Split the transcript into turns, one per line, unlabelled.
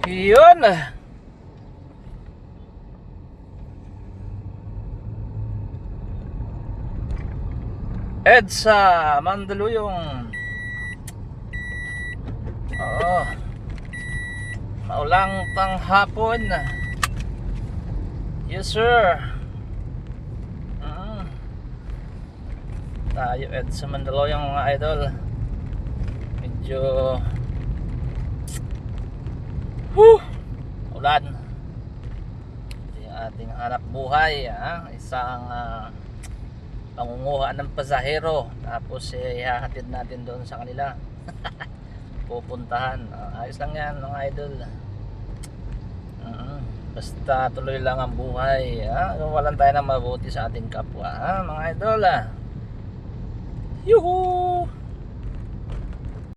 Yun. EDSA Mandaluyong. Oo. Maulang tanghapon. Yes sir. Tayo EDSA Mandaluyong mga idol. Medyo ulan. Yung ating hanap buhay, isang pangunguha ng pasahero, tapos ihahatid natin doon sa kanila. Pupuntahan. Ayos lang yan mga idol. Basta tuloy lang ang buhay, walang tayo na mabuti sa ating kapwa, mga idol. Yuhu!